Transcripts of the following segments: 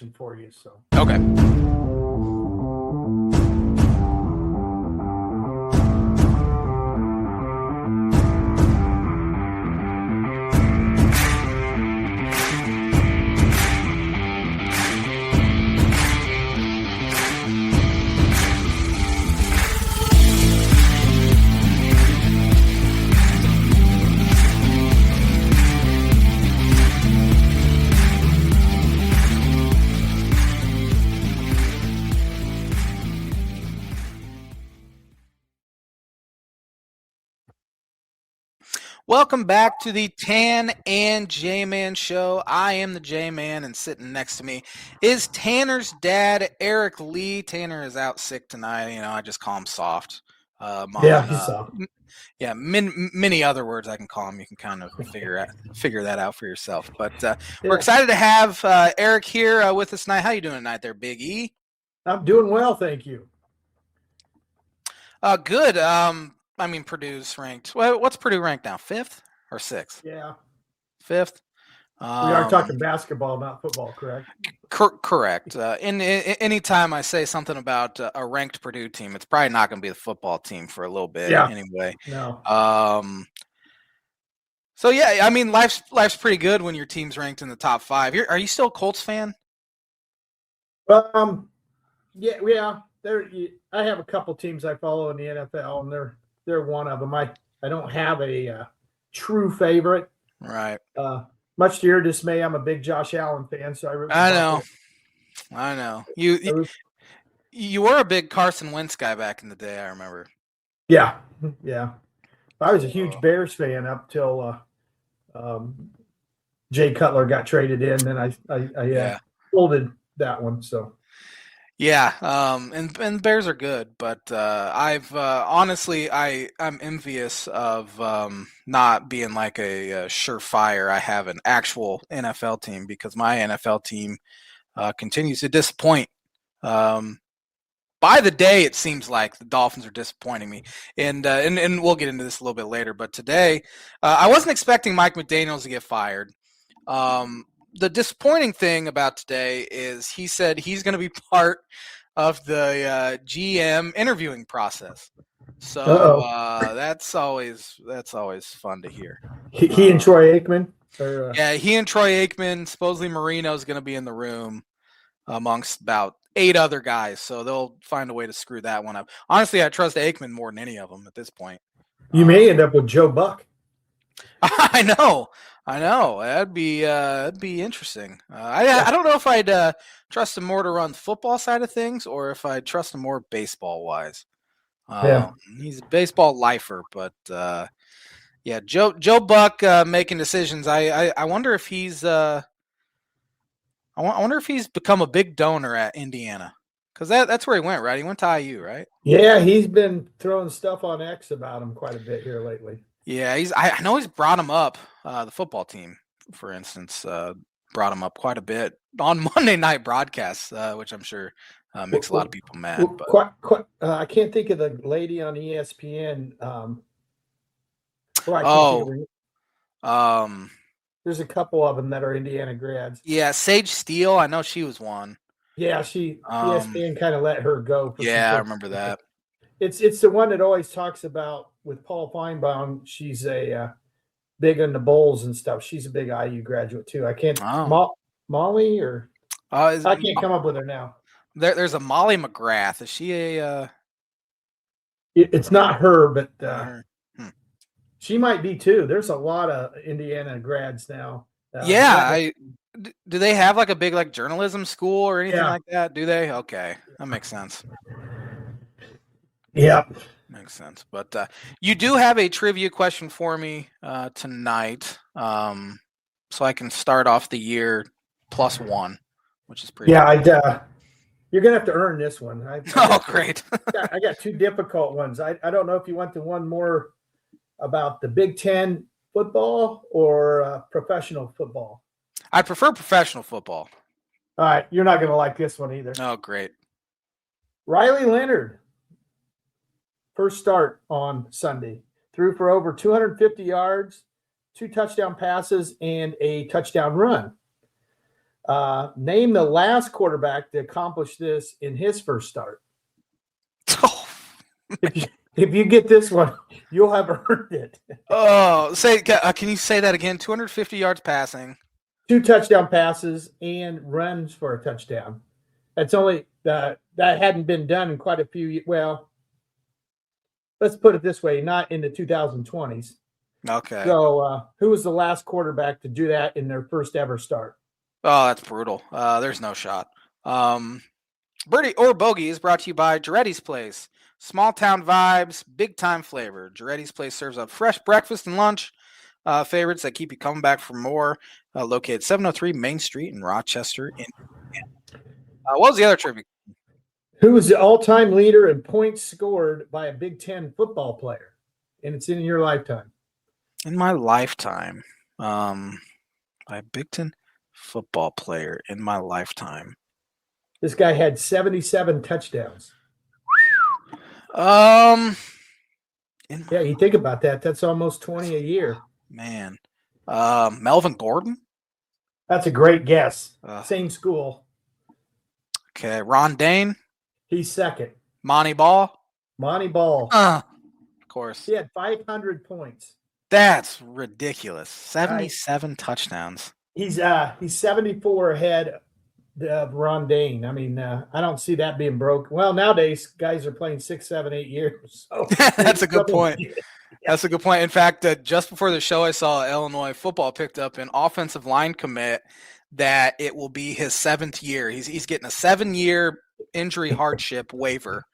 question for you. So Okay. Welcome back to the Tan and J-Man show. I am the J-Man, and sitting next to me is Tanner's dad, Arik Lee. Tanner is out sick tonight. You know, I just call him soft. he's soft. Yeah, many other words I can call him. You can kind of figure that out for yourself. But we're excited to have Arik here with us tonight. How you doing tonight there, Big E? I'm doing well, thank you. Good. I mean, Purdue's ranked. Well, what's Purdue ranked now? 5th or 6th? Yeah. 5th. We are talking basketball, not football, correct? Correct. Anytime I say something about a ranked Purdue team, it's probably not going to be the football team for a little bit anyway. No. So, yeah, I mean, life's pretty good when your team's ranked in the top 5. Are you still a Colts fan? Yeah. I have a couple teams I follow in the NFL, and they're one of them. I don't have a true favorite. Right. Much to your dismay, I'm a big Josh Allen fan, so I know. You were a big Carson Wentz guy back in the day, I remember. Yeah. I was a huge Bears fan up till Jay Cutler got traded in, and I folded that one. So. Yeah, and the Bears are good, but I've honestly I'm envious of not being like a surefire. I have an actual NFL team because my NFL team continues to disappoint. By the day, it seems like the Dolphins are disappointing me, and we'll get into this a little bit later. But today, I wasn't expecting Mike McDaniels to get fired. The disappointing thing about today is he said he's going to be part of the GM interviewing process. So that's always fun to hear. He and Troy Aikman? Yeah, he and Troy Aikman. Supposedly Marino is going to be in the room amongst about 8 other guys. So they'll find a way to screw that one up. Honestly, I trust Aikman more than any of them at this point. You may end up with Joe Buck. I know. That'd be interesting. I don't know if I'd trust him more to run the football side of things or if I'd trust him more baseball wise. He's a baseball lifer, but Joe Buck making decisions. I wonder if he's I wonder if he's become a big donor at Indiana because that's where he went, right? He went to IU, right? Yeah, he's been throwing stuff on X about him quite a bit here lately. Yeah, I know he's brought him up. The football team, for instance, brought him up quite a bit on Monday night broadcasts, which I'm sure makes a lot of people mad. But I can't think of the lady on ESPN. There's a couple of them that are Indiana grads. Yeah, Sage Steele. I know she was one. Yeah, ESPN kind of let her go. I remember that. It's the one that always talks about with Paul Feinbaum. She's a big into bowls and stuff. She's a big IU graduate too. I can't Molly or I can't come up with her now. There's a Molly McGrath. Is she a? It's not her, but she might be too. There's a lot of Indiana grads now. Do they have like a big like journalism school or anything like that? Do they? Okay, that makes sense. Yeah. Makes sense. But you do have a trivia question for me tonight. So I can start off the year +1, which is pretty good. You're going to have to earn this one. Great. I got 2 difficult ones. I don't know if you want the one more about the Big Ten football or professional football. I prefer professional football. All right. You're not going to like this one either. Oh, great. Riley Leonard. First start on Sunday. Threw for over 250 yards, 2 touchdown passes, and a touchdown run. Name the last quarterback to accomplish this in his first start. Oh, if you get this one, you'll have earned it. Can you say that again? 250 yards passing, 2 touchdown passes, and runs for a touchdown. That's only that hadn't been done in quite a few. Well, let's put it this way: not in the 2020s. Okay. So, who was the last quarterback to do that in their first ever start? Oh, that's brutal. There's no shot. Birdie or Bogey is brought to you by Jarrety's Place. Small town vibes, big time flavor. Jarrety's Place serves up fresh breakfast and lunch favorites that keep you coming back for more. Located 703 Main Street in Rochester, Indiana. What was the other trivia? Who was the all-time leader in points scored by a Big Ten football player? And it's in your lifetime. In my lifetime, by a Big Ten football player in my lifetime. This guy had 77 touchdowns. Yeah, you think about that. That's almost 20 a year. Man. Melvin Gordon? That's a great guess. Same school. Okay. Ron Dane? He's second. Monty Ball? Monty Ball. Of course. He had 500 points. That's ridiculous. 77 touchdowns. He's 74 ahead of Ron Dane. I mean, I don't see that being broke. Well, nowadays guys are playing 6, 7, 8 years. So that's a good point. That's a good point. In fact, just before the show, I saw Illinois football picked up an offensive line commit that it will be his 7th year. He's getting a 7-year injury hardship waiver.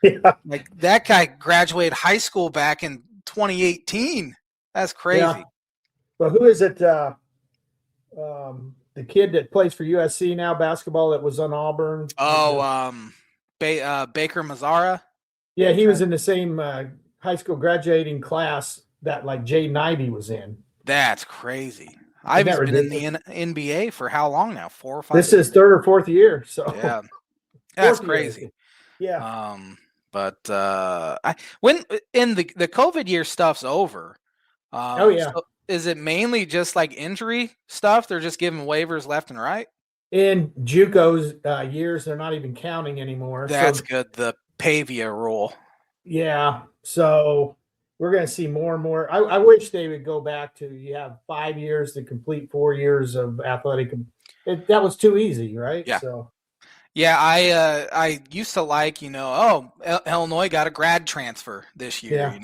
Yeah. Like that guy graduated high school back in 2018. That's crazy. Yeah. Well, who is it? The kid that plays for USC now, basketball, that was on Auburn. Baker Mazzara. Yeah, he was in the same high school graduating class that like Jay Nivey was in. That's crazy. I've been in the NBA for how long now? 4 or 5 This is 3rd or 4th year. So yeah, that's crazy. Yeah. But when in the COVID year stuff's over. So is it mainly just like injury stuff? They're just giving waivers left and right. In JUCO's years, they're not even counting anymore. That's good. The Pavia rule. Yeah. So we're going to see more and more. I wish they would go back to you have 5 years to complete 4 years of athletic. That was too easy, right? Yeah. So. Yeah, I used to like, Illinois got a grad transfer this year,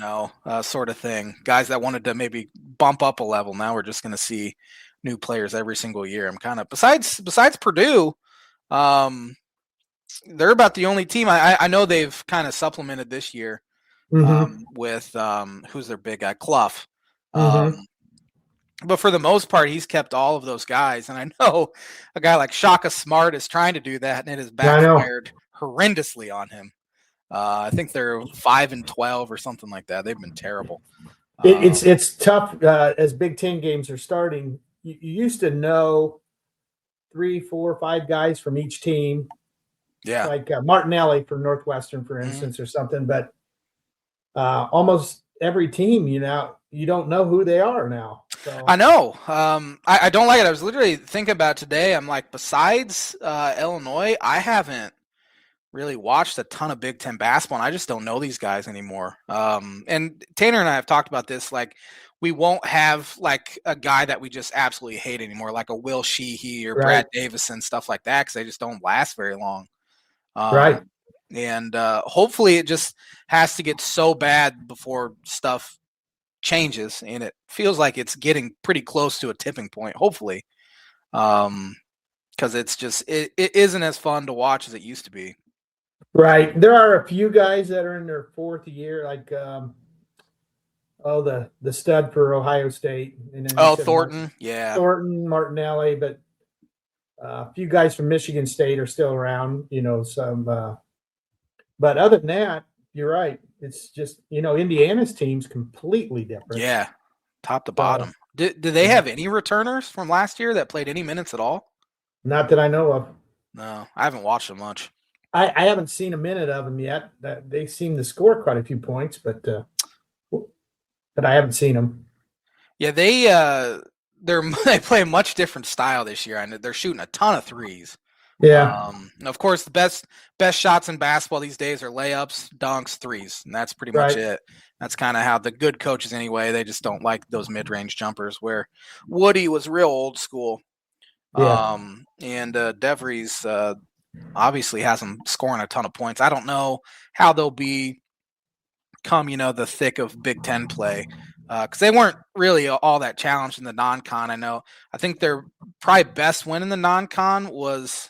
sort of thing. Guys that wanted to maybe bump up a level. Now we're just going to see new players every single year. I'm kind of besides Purdue, they're about the only team. I know they've kind of supplemented this year with who's their big guy, Clough. But for the most part, he's kept all of those guys. And I know a guy like Shaka Smart is trying to do that, and it has backfired horrendously on him. I think they're 5-12 or something like that. They've been terrible. It's tough as Big Ten games are starting. You used to know 3, 4, 5 guys from each team. Yeah, like Martinelli for Northwestern, for instance, or something. But almost every team, you don't know who they are now. So. I know. I don't like it. I was literally thinking about today. I'm like, besides Illinois, I haven't really watched a ton of Big Ten basketball, and I just don't know these guys anymore. And Tanner and I have talked about this. Like, we won't have like a guy that we just absolutely hate anymore, like a Will Sheehy or Brad Davison, stuff like that, because they just don't last very long. Right. And hopefully it just has to get so bad before stuff changes, and it feels like it's getting pretty close to a tipping point, hopefully, because it's just it isn't as fun to watch as it used to be. Right. There are a few guys that are in their 4th year, like the stud for Ohio State, and then Thornton, Thornton, Martinelli, but a few guys from Michigan State are still around, some but other than that, you're right. It's just, Indiana's team's completely different. Yeah, top to bottom. Do they have any returners from last year that played any minutes at all? Not that I know of. No, I haven't watched them much. I haven't seen a minute of them yet. They seem to score quite a few points, but I haven't seen them. Yeah, they play a much different style this year, and they're shooting a ton of threes. Yeah. And of course, the best shots in basketball these days are layups, dunks, threes, and that's pretty much it. That's kind of how the good coaches, anyway, they just don't like those mid-range jumpers. Where Woody was real old school, and DeVries obviously has them scoring a ton of points. I don't know how they'll become, the thick of Big Ten play, because they weren't really all that challenged in the non-con. I think their probably best win in the non-con was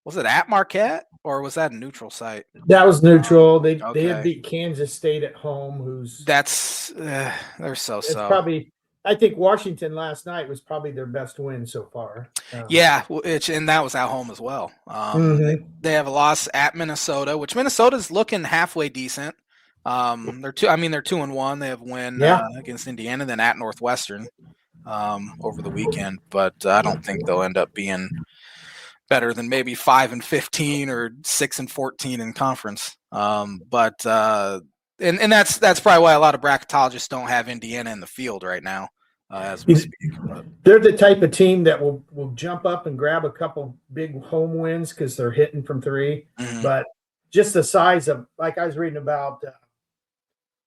it at Marquette, or was that a neutral site? That was neutral. They had beat Kansas State at home, they're so. Probably, I think Washington last night was probably their best win so far. And that was at home as well. They have a loss at Minnesota, which Minnesota's looking halfway decent. They're 2-1. They have a win against Indiana, then at Northwestern over the weekend. But I don't think they'll end up being better than maybe 5-15 or 6-14 in conference. And that's probably why a lot of bracketologists don't have Indiana in the field right now as we speak. They're the type of team that will jump up and grab a couple big home wins because they're hitting from three. But just the size of, like I was reading about,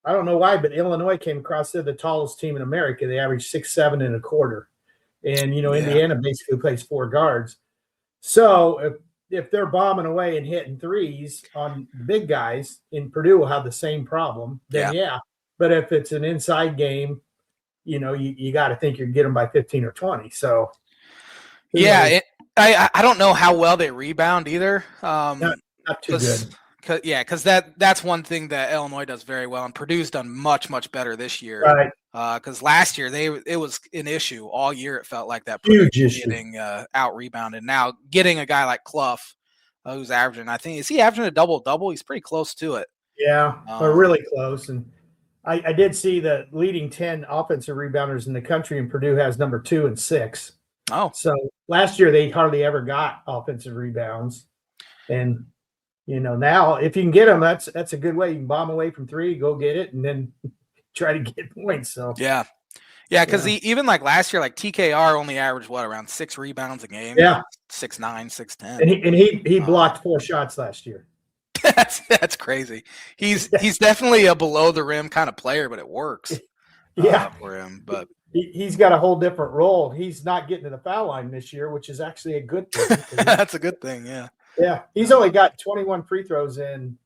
I don't know why, but Illinois came across, they're the tallest team in America. They average 6'7" and a quarter. And, Indiana basically plays four guards. So if they're bombing away and hitting threes on the big guys, in Purdue will have the same problem, then But if it's an inside game, you got to think you're getting them by 15 or 20. So, I don't know how well they rebound either. Not too good. Because that's one thing that Illinois does very well, and Purdue's done much, much better this year. Right. Because last year it was an issue all year. It felt like that huge issue, getting out rebounded. Now getting a guy like Clough, who's averaging, is he averaging a double-double? He's pretty close to it. Yeah, they're really close. And I did see the leading 10 offensive rebounders in the country, and Purdue has number 2 and 6. Oh, so last year they hardly ever got offensive rebounds, and now if you can get them, that's a good way. You can bomb away from three, go get it, and then try to get points. So because even like last year, like TKR only averaged around 6 rebounds a game. 6'9", 6'10", and he blocked 4 shots last year. That's crazy. He's definitely a below the rim kind of player, but it works. For him, but he's got a whole different role. He's not getting to the foul line this year, which is actually a good thing. That's a good thing. Yeah, he's only got 21 free throws in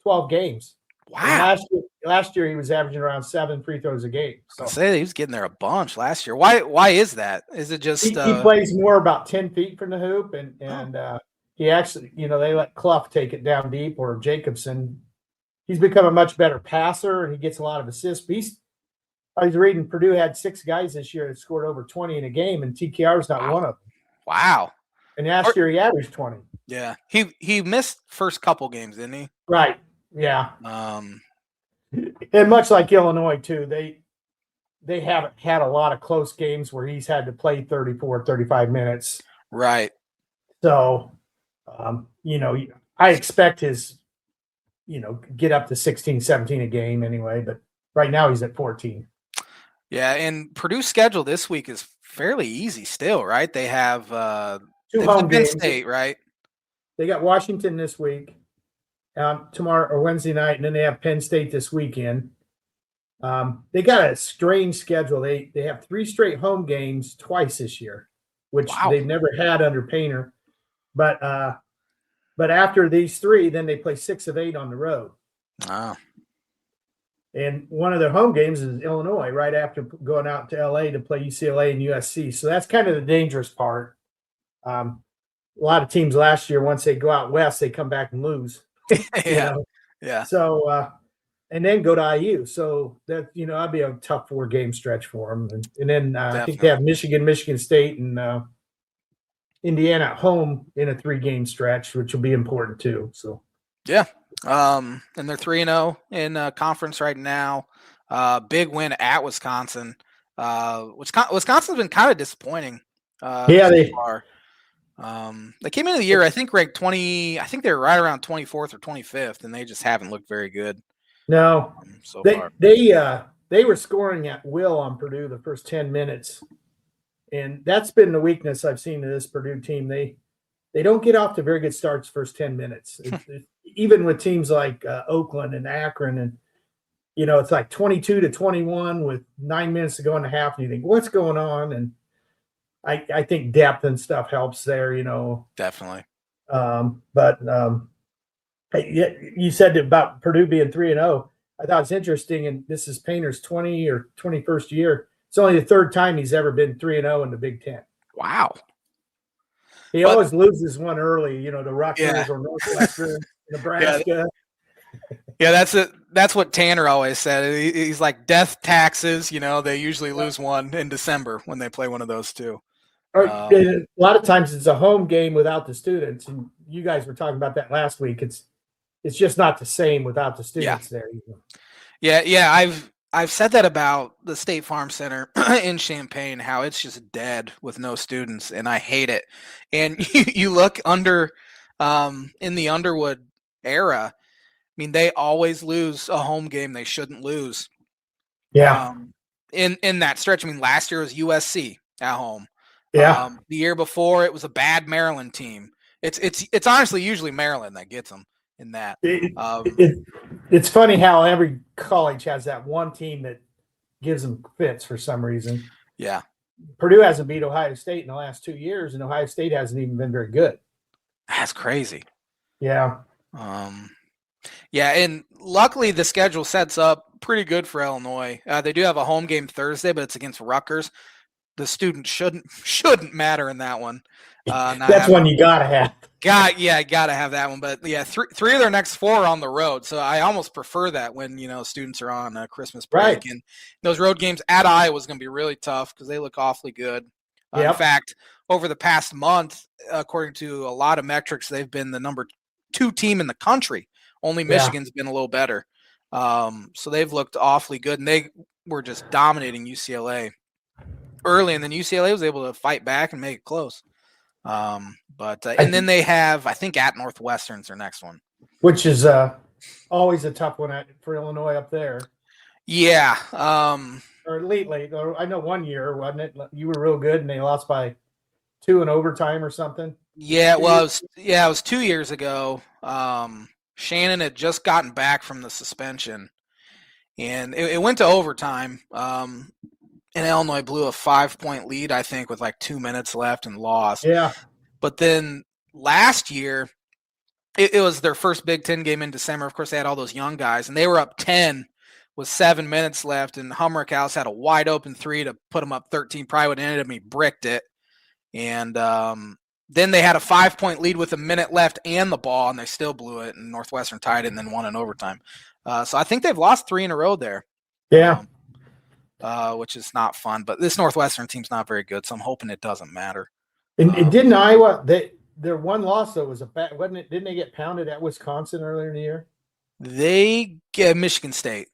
12 games. Wow. Last year he was averaging around 7 free throws a game. So I say he was getting there a bunch last year. Why is that? Is it just he plays more about 10 feet from the hoop, and he actually, they let Clough take it down deep, or Jacobson. He's become a much better passer, and he gets a lot of assists. I was reading Purdue had 6 guys this year that scored over 20 in a game, and TKR's not one of them. Wow. And last year he averaged 20. Yeah. He missed first couple games, didn't he? Right. Yeah. And much like Illinois too, they haven't had a lot of close games where he's had to play 34, 35 minutes. Right. So, I expect his, get up to 16, 17 a game anyway, but right now he's at 14. Yeah, and Purdue's schedule this week is fairly easy still, right? They have 2 home games. State, right? They got Washington this week, tomorrow or Wednesday night, and then they have Penn State this weekend. They got a strange schedule. They have 3 straight home games twice this year, which they've never had under Painter. But after these 3, then they play 6 of 8 on the road. Wow. And one of their home games is Illinois, right after going out to LA to play UCLA and USC. So that's kind of the dangerous part. A lot of teams last year, once they go out west, they come back and lose. Yeah. So, and then go to IU. So that, that'd be a tough 4-game stretch for them. And then I think they have Michigan State, and Indiana at home in a 3-game stretch, which will be important too. So, yeah. And they're 3-0 in conference right now. Big win at Wisconsin. Wisconsin's been kind of disappointing. So far. They came into the year, I think, ranked 20. I think they were right around 24th or 25th, and they just haven't looked very good. No, so far. They were scoring at will on Purdue the first 10 minutes, And that's been the weakness I've seen in this Purdue team. They don't get off to very good starts first 10 minutes. Even with teams like Oakland and Akron, and it's like 22-21 with 9 minutes to go in the half, and you think, what's going on? And I think depth and stuff helps there. Definitely. But you said about Purdue being 3-0. I thought it's interesting, and this is Painter's 20 or 21st year. It's only the third time he's ever been 3-0 in the Big Ten. Wow. He always loses one early, to Rutgers or Northwestern, Nebraska. Yeah, that's it. That's what Tanner always said. He's like death taxes. They usually lose one in December when they play one of those two. A lot of times it's a home game without the students, and you guys were talking about that last week. It's just not the same without the students there. Yeah. I've said that about the State Farm Center in Champaign, how it's just dead with no students, and I hate it. And you look under in the Underwood era, I mean, they always lose a home game they shouldn't lose. Yeah. In that stretch, I mean, last year was USC at home. Yeah. The year before, it was a bad Maryland team. It's honestly usually Maryland that gets them in that. It's funny how every college has that one team that gives them fits for some reason. Yeah. Purdue hasn't beat Ohio State in the last 2 years, and Ohio State hasn't even been very good. That's crazy. Yeah. Yeah, and luckily the schedule sets up pretty good for Illinois. They do have a home game Thursday, but it's against Rutgers. The students shouldn't matter in that one. That's one you gotta have. Gotta have that one. But yeah, three of their next four are on the road, so I almost prefer that when students are on Christmas break. Right. And those road games at Iowa is going to be really tough because they look awfully good. Yep. In fact, over the past month, according to a lot of metrics, they've been the number 2 team in the country. Only Michigan's been a little better. So they've looked awfully good, and they were just dominating UCLA early, and then UCLA was able to fight back and make it close. And then they have, I think, at Northwestern's their next one, which is always a tough one for Illinois up there. Yeah. Or late. I know 1 year, wasn't it? You were real good, and they lost by 2 in overtime or something. Yeah, well, it was 2 years ago. Shannon had just gotten back from the suspension, and it went to overtime. And Illinois blew a 5-point lead, I think, with like 2 minutes left and lost. Yeah. But then last year, it was their first Big Ten game in December. Of course, they had all those young guys, and they were up 10 with 7 minutes left, and Humrickhouse had a wide open 3 to put them up 13. Probably would have ended up, he bricked it. And then they had a 5-point lead with a minute left and the ball, and they still blew it, and Northwestern tied it and then won in overtime. So I think they've lost 3 in a row there. Yeah. Which is not fun. But this Northwestern team's not very good, so I'm hoping it doesn't matter. And didn't Iowa, their one loss, though, was wasn't it? Didn't they get pounded at Wisconsin earlier in the year? They get Michigan State.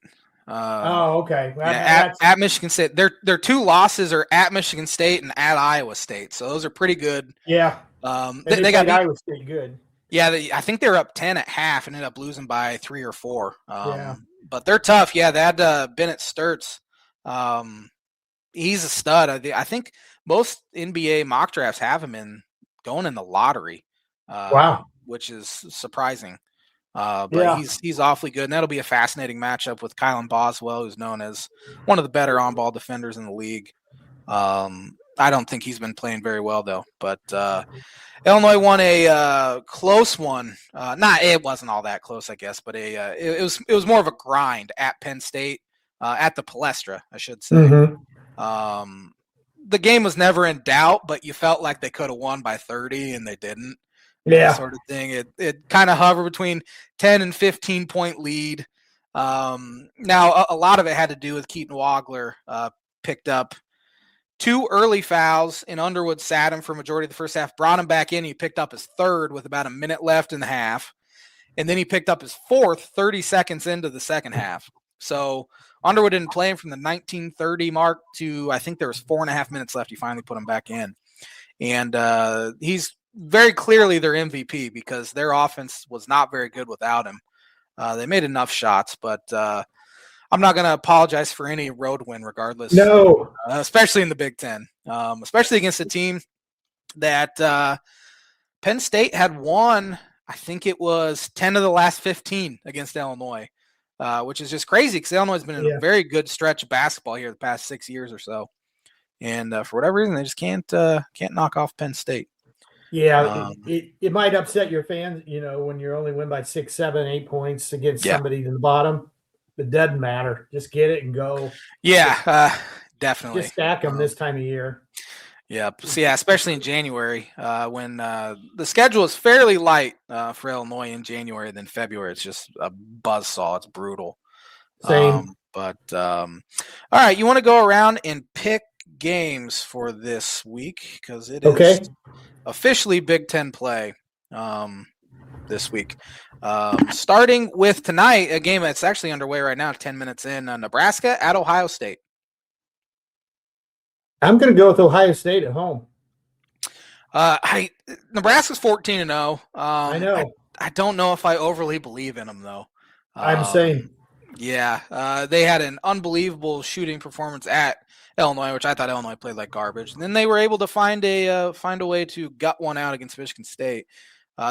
Okay. At Michigan State. Their 2 losses are at Michigan State and at Iowa State, so those are pretty good. Yeah. They got Iowa State good. Yeah, I think they were up 10 at half and ended up losing by 3 or 4. Yeah. But they're tough. Yeah, they had Bennett Sturtz. He's a stud. I think most NBA mock drafts have him going in the lottery. Wow. Which is surprising. But he's awfully good, and that'll be a fascinating matchup with Kylan Boswell, who's known as one of the better on-ball defenders in the league. I don't think he's been playing very well, though. But Illinois won a close one. It wasn't all that close, I guess, but it was more of a grind at Penn State, at the Palestra, I should say. Mm-hmm. The game was never in doubt, but you felt like they could have won by 30, and they didn't. Yeah, sort of thing. It kind of hovered between 10 and 15-point lead. Now, a lot of it had to do with Keaton Wagler picked up 2 early fouls, and Underwood sat him for majority of the first half, brought him back in. He picked up his 3rd with about a minute left in the half, and then he picked up his 4th 30 seconds into the second half. So Underwood didn't play him from the 19:30 mark to, I think there was 4.5 minutes left. He finally put him back in. And he's very clearly their MVP because their offense was not very good without him. They made enough shots, but I'm not going to apologize for any road win, regardless. No, especially in the Big Ten, especially against a team that Penn State had won. I think it was 10 of the last 15 against Illinois, which is just crazy because Illinois has been in a very good stretch of basketball here the past 6 years or so, and for whatever reason, they just can't knock off Penn State. Yeah, it might upset your fans, when you're only win by 6, 7, 8 points against somebody in the bottom. It doesn't matter. Just get it and go. Yeah, definitely. Just stack them this time of year. Yeah, so especially in January when the schedule is fairly light for Illinois in January. Then February, it's just a buzzsaw. It's brutal. Same. All right, you want to go around and pick games for this week because it is officially Big Ten play this week. Starting with tonight, a game that's actually underway right now, 10 minutes in, Nebraska at Ohio State. I'm going to go with Ohio State at home. Nebraska's 14-0. I know. I don't know if I overly believe in them, though. I'm saying. Yeah, they had an unbelievable shooting performance at Illinois, which I thought Illinois played like garbage. And then they were able to find a way to gut one out against Michigan State.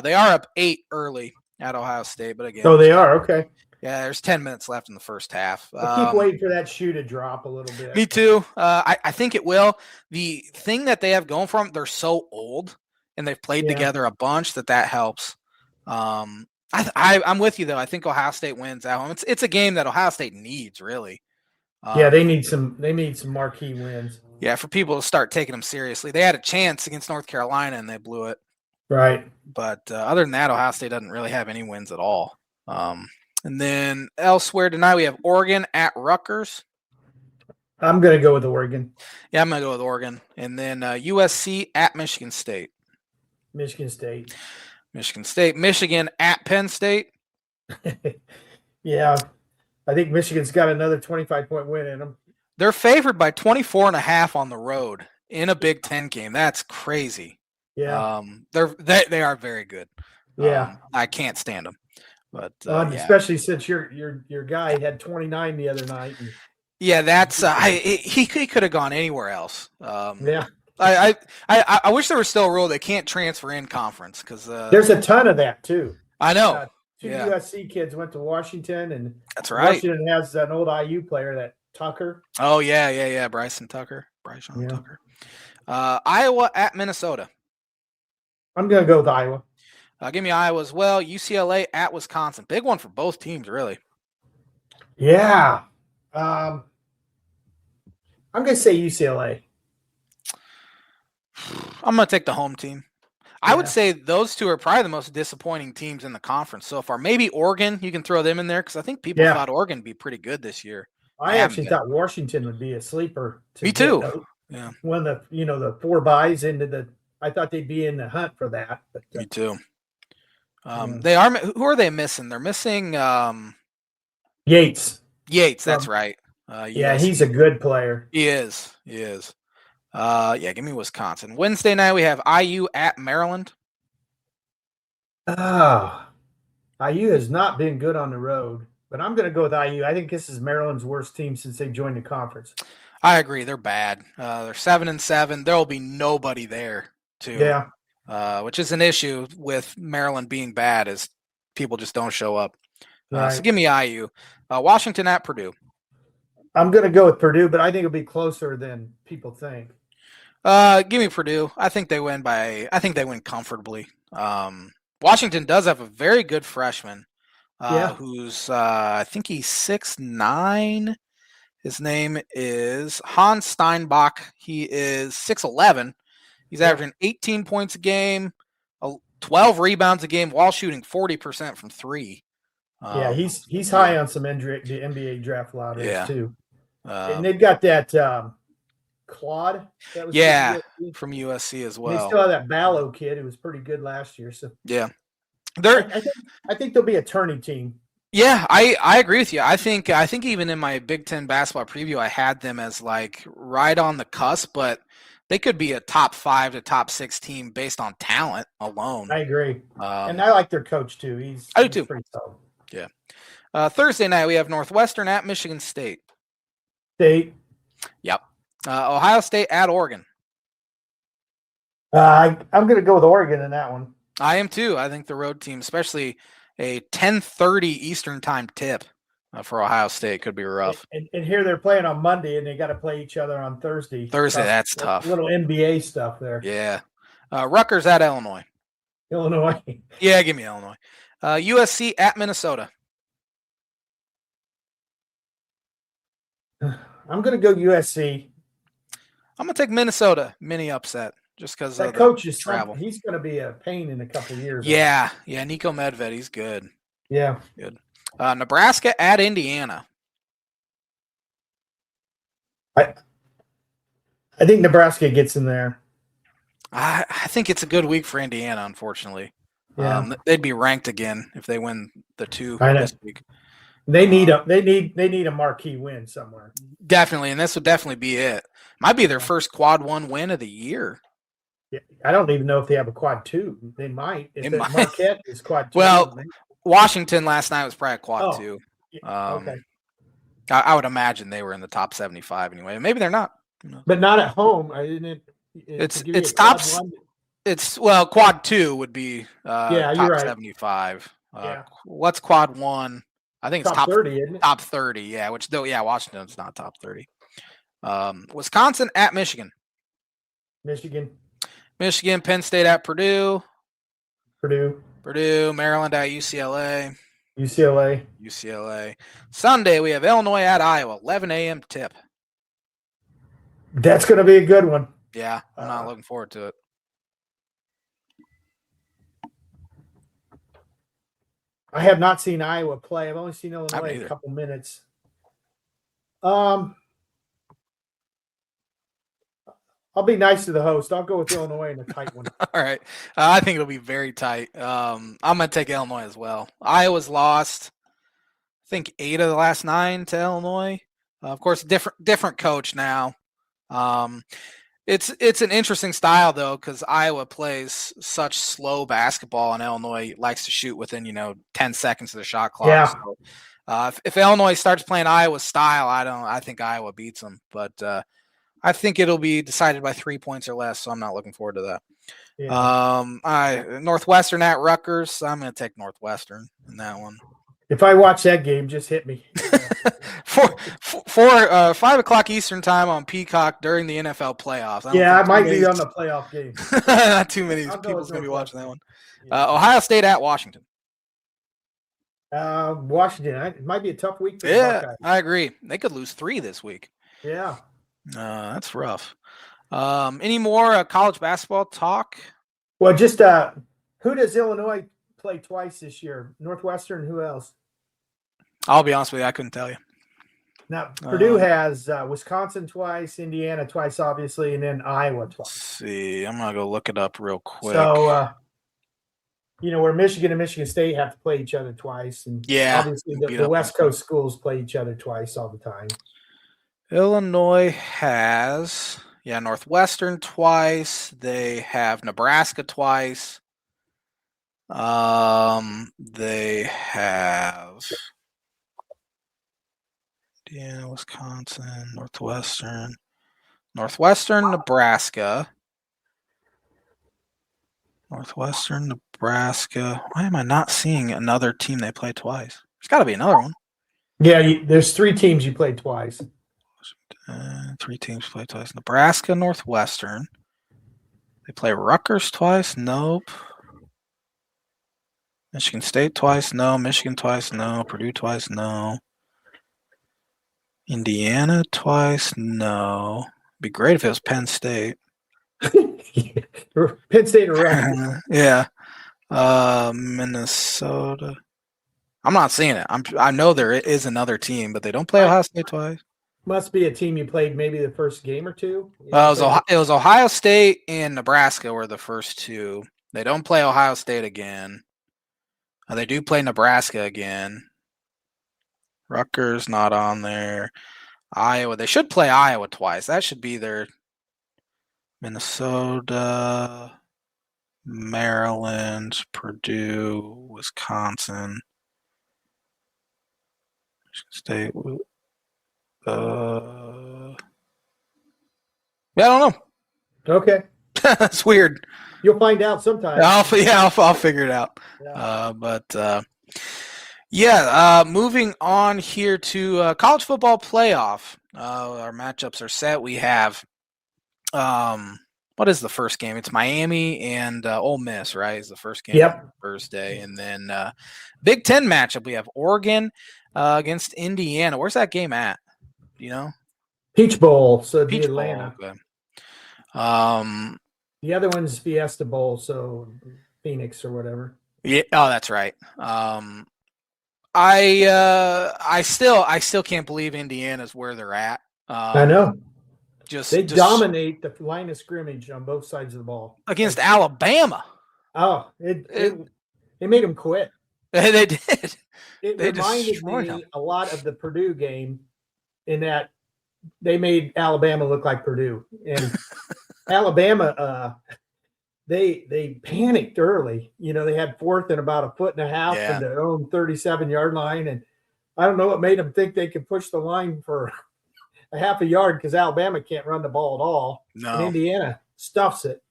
They are up 8 early at Ohio State, but again. Oh, they are? Okay. Yeah, there's 10 minutes left in the first half. I keep waiting for that shoe to drop a little bit. Me too. I think it will. The thing that they have going for them, they're so old, and they've played together a bunch that helps. I'm with you, though. I think Ohio State wins at home. It's a game that Ohio State needs, really. They need some marquee wins. Yeah, for people to start taking them seriously. They had a chance against North Carolina, and they blew it. Right. But other than that, Ohio State doesn't really have any wins at all. And then elsewhere tonight, we have Oregon at Rutgers. I'm going to go with Oregon. Yeah, I'm going to go with Oregon. And then USC at Michigan State. Michigan State. Michigan at Penn State. Yeah. I think Michigan's got another 25-point win in them. They're favored by 24.5 on the road in a Big Ten game. That's crazy. Yeah. They are very good. Yeah. I can't stand them. But especially since your guy had 29 the other night. That's he could have gone anywhere else. Yeah. I wish there was still a rule they can't transfer in conference because there's a ton of that too. I know. 2 USC kids went to Washington, and that's right. Washington has an old IU player, that Tucker. Oh yeah. Bryson Tucker. Tucker. Iowa at Minnesota. I'm gonna go with Iowa. Give me Iowa as well. UCLA at Wisconsin. Big one for both teams, really. Yeah. I'm going to say UCLA. I'm going to take the home team. I would say those two are probably the most disappointing teams in the conference so far. Maybe Oregon, you can throw them in there because I think people thought Oregon would be pretty good this year. I actually thought Washington would be a sleeper. Me too. One of the 4 buys into I thought they'd be in the hunt for that. But, me too. They are. Who are they missing? They're missing Yates. That's right. He's a good player. He is. Give me Wisconsin. Wednesday night we have IU at Maryland. IU has not been good on the road, but I'm going to go with IU. I think this is Maryland's worst team since they joined the conference. I agree. They're bad. They're 7-7. There will be nobody there too. Yeah. Which is an issue with Maryland being bad, is people just don't show up. Right. So give me IU. Washington at Purdue. I'm going to go with Purdue, but I think it'll be closer than people think. Give me Purdue. I think they win comfortably. Washington does have a very good freshman who's I think he's 6'9". His name is Hans Steinbach. He is 6'11". He's averaging 18 points a game, 12 rebounds a game while shooting 40% from 3. He's high on some NBA draft lotteries too. And they've got that Claude. That was from USC as well. And they still have that Ballo kid who was pretty good last year. So I think they'll be a tourney team. Yeah, I agree with you. I think even in my Big Ten basketball preview, I had them as like right on the cusp, but they could be a top 5 to top 6 team based on talent alone. I agree. And I like their coach too. I do too. Pretty solid. Yeah. Thursday night, we have Northwestern at Michigan State. State. Yep. Ohio State at Oregon. I'm going to go with Oregon in that one. I am too. I think the road team, especially a 10:30 Eastern time tip for Ohio State, could be rough. And here they're playing on Monday, and they got to play each other on Thursday. That's tough. Little NBA stuff there. Yeah. Rutgers at Illinois. Illinois. Yeah, give me Illinois. USC at Minnesota. I'm going to go USC. I'm going to take Minnesota mini upset just because that coach is travel. He's going to be a pain in a couple of years. Yeah, Nico Medved, he's good. Yeah, good. Nebraska at Indiana. I think Nebraska gets in there. I think it's a good week for Indiana, unfortunately. Yeah. They'd be ranked again if they win the 2 this week. They need a marquee win somewhere. Definitely, and this would definitely be it. Might be their first quad 1 win of the year. Yeah, I don't even know if they have a quad 2. They might. If Marquette is quad 2. Well, Washington last night was probably a quad 2. Okay. I would imagine they were in the top 75 anyway. Maybe they're not. But not at home. It's top. It's quad 2 would be top right. 75. What's quad 1? I think it's top 30, isn't it? Top 30, yeah. Which though, Washington's not top 30. Wisconsin at Michigan. Michigan, Penn State at Purdue. Purdue, Maryland at UCLA. Sunday we have Illinois at Iowa. 11 a.m. tip. That's going to be a good one. Yeah, I'm not looking forward to it. I have not seen Iowa play. I've only seen Illinois a couple minutes. I'll be nice to the host. I'll go with Illinois in a tight one. All right. I think it'll be very tight. I'm going to take Illinois as well. Iowa's lost, I think, 8 of the last 9 to Illinois. Of course, different coach now. It's an interesting style, though, because Iowa plays such slow basketball, and Illinois likes to shoot within 10 seconds of the shot clock. Yeah. So, if Illinois starts playing Iowa style, I think Iowa beats them. But I think it'll be decided by 3 points or less, so I'm not looking forward to that. Yeah. Northwestern at Rutgers. I'm going to take Northwestern in that one. If I watch that game, just hit me. 5 o'clock Eastern time on Peacock during the NFL playoffs. I might be on the playoff game. Not too many people's going to be watching that one. Ohio State at Washington. Washington. It might be a tough week for the Buckeyes. I agree. They could lose 3 this week. Yeah. That's rough. Any more college basketball talk? Well, just who does Illinois play twice this year? Northwestern, who else? I'll be honest with you, I couldn't tell you. Now, Purdue has Wisconsin twice, Indiana twice, obviously, and then Iowa twice. Let's see. I'm going to go look it up real quick. So, where Michigan and Michigan State have to play each other twice. And obviously the West Coast schools play each other twice all the time. Illinois has, Northwestern twice. They have Nebraska twice. They have Wisconsin, Northwestern, Nebraska. Why am I not seeing another team they play twice? There's got to be another one. Yeah, there's 3 teams you played twice. 3 teams play twice. Nebraska, Northwestern. They play Rutgers twice. Nope. Michigan State twice. No. Michigan twice. No. Purdue twice. No. Indiana twice. No. It'd be great if it was Penn State. Penn State or Rutgers. Yeah. Minnesota. I'm not seeing it. I know there is another team, but they don't play Ohio State twice. Must be a team you played maybe the first game or 2. It was Ohio State and Nebraska were the first 2. They don't play Ohio State again. They do play Nebraska again. Rutgers not on there. Iowa. They should play Iowa twice. That should be their Minnesota, Maryland, Purdue, Wisconsin. State. Yeah, I don't know. Okay. That's weird. You'll find out sometime. I'll figure it out. Yeah. Moving on here to college football playoff. Our matchups are set. We have what is the first game? It's Miami and Ole Miss, right? Is the first game Thursday, and then Big Ten matchup. We have Oregon against Indiana. Where's that game at? Do you know? Peach Bowl, so Peach Atlanta. Bowl, okay. The other one's Fiesta Bowl, so Phoenix or whatever. Yeah. Oh, that's right. I still can't believe Indiana's where they're at. I know. They dominate the line of scrimmage on both sides of the ball against Alabama. Oh, it made them quit. They did. It reminded me a lot of the Purdue game in that they made Alabama look like Purdue. And Alabama, they panicked early. You know, they had fourth and about a foot and a half from their own 37-yard line. And I don't know what made them think they could push the line for a half a yard because Alabama can't run the ball at all. No. And Indiana stuffs it.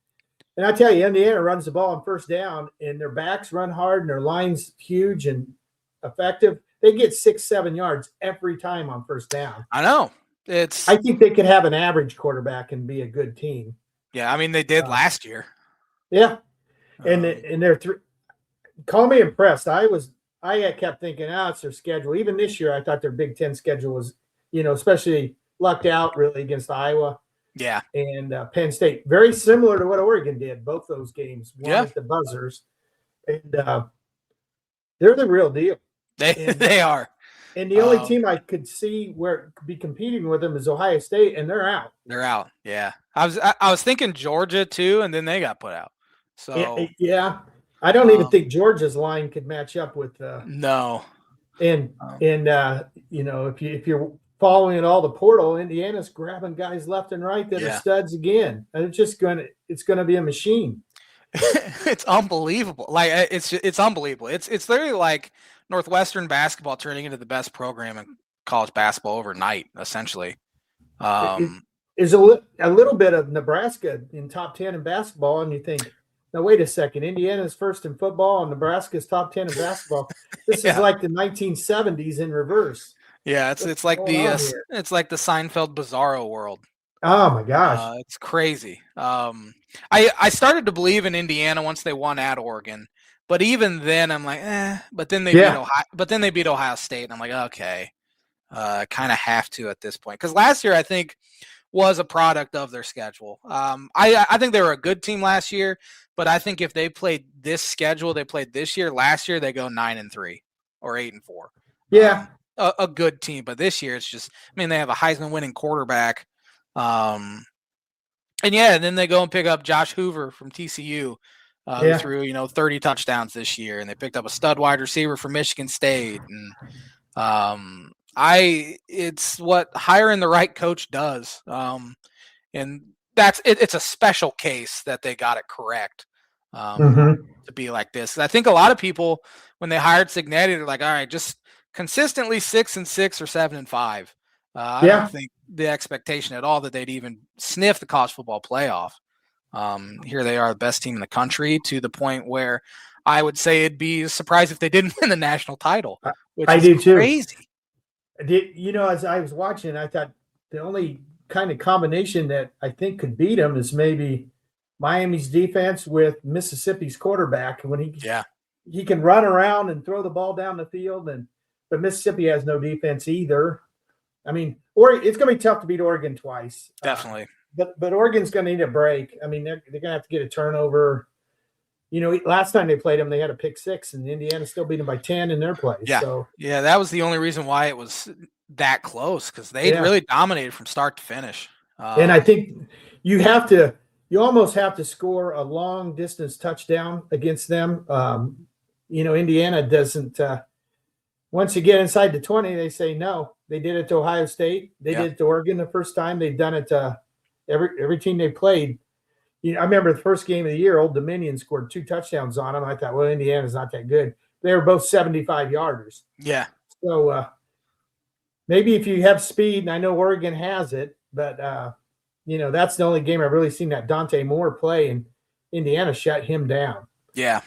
And I tell you, Indiana runs the ball on first down, and their backs run hard, and their line's huge and effective. They get 6-7 yards every time on first down. I know. I think they could have an average quarterback and be a good team. Yeah, I mean they did last year. Yeah, and they're call me impressed. I kept thinking, it's their schedule. Even this year, I thought their Big Ten schedule was, especially lucked out really against Iowa. Yeah, and Penn State, very similar to what Oregon did. Both those games, won at the buzzers, and they're the real deal. They are. And the only team I could see where could be competing with them is Ohio State, and they're out. They're out. Yeah, I was thinking Georgia too, and then they got put out. So yeah, I don't even think Georgia's line could match up with. No. And if you're following all the portal, Indiana's grabbing guys left and right that are studs again, and it's gonna be a machine. It's unbelievable. Like it's unbelievable. It's literally like Northwestern basketball turning into the best program in college basketball overnight, essentially. There's a little bit of Nebraska in top 10 in basketball, and you think, now wait a second, Indiana's first in football and Nebraska's top 10 in basketball. This is like the 1970s in reverse. Yeah, it's like the Seinfeld Bizarro world. Oh my gosh, it's crazy. I started to believe in Indiana once they won at Oregon. But even then, I'm like, But then they beat Ohio State, and I'm like, okay, kind of have to at this point because last year I think was a product of their schedule. I think they were a good team last year, but I think if they played this schedule they played this year, last year they go 9-3 or 8-4. Yeah, a good team, but this year it's just, I mean, they have a Heisman winning quarterback, and then they go and pick up Josh Hoover from TCU. Who threw 30 touchdowns this year, and they picked up a stud wide receiver from Michigan State, and it's what hiring the right coach does, and it's a special case that they got it correct to be like this. I think a lot of people when they hired Cignetti, they're like, all right, just consistently 6-6 or 7-5. I don't think the expectation at all that they'd even sniff the college football playoff. Here they are, the best team in the country, to the point where I would say it'd be surprised if they didn't win the national title. Which I do too. Crazy. As I was watching, I thought the only kind of combination that I think could beat them is maybe Miami's defense with Mississippi's quarterback when he can run around and throw the ball down the field, but Mississippi has no defense either. I mean, it's going to be tough to beat Oregon twice. Definitely. But Oregon's going to need a break. I mean, they're going to have to get a turnover. Last time they played them, they had a pick six, and Indiana still beat them by 10 in their place. Yeah, so. Yeah, that was the only reason why it was that close, because they really dominated from start to finish. And I think you almost have to score a long distance touchdown against them. Indiana doesn't. Once you get inside the 20, they say no. They did it to Ohio State. They did it to Oregon the first time. They've done it to every team they played. I remember the first game of the year, Old Dominion scored 2 touchdowns on them. I thought, well, Indiana's not that good. They were both 75-yarders. Yeah. So maybe if you have speed, and I know Oregon has it, but that's the only game I've really seen that Dante Moore play, and Indiana shut him down. Yeah.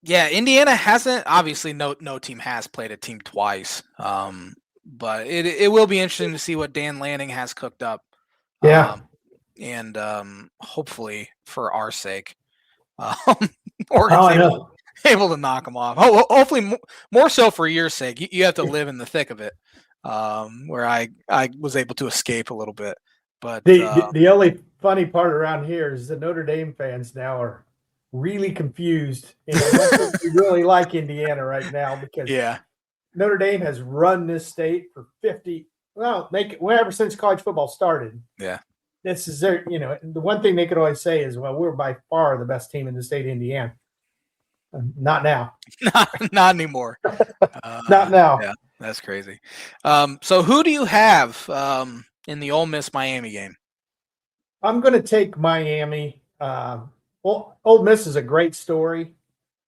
Indiana hasn't. Obviously, no team has played a team twice. But it will be interesting to see what Dan Lanning has cooked up. Yeah. And hopefully, for our sake, Oregon's able to knock them off. Hopefully, more so for your sake. You have to live in the thick of it, where I was able to escape a little bit. But the only funny part around here is the Notre Dame fans now are really confused, and I don't think we really like Indiana right now because Notre Dame has run this state for ever since college football started. Yeah. This is their, the one thing they could always say is, well, we're by far the best team in the state of Indiana. Not now. Not anymore. Not now. Yeah, that's crazy. So who do you have in the Ole Miss Miami game? I'm going to take Miami. Well, Ole Miss is a great story,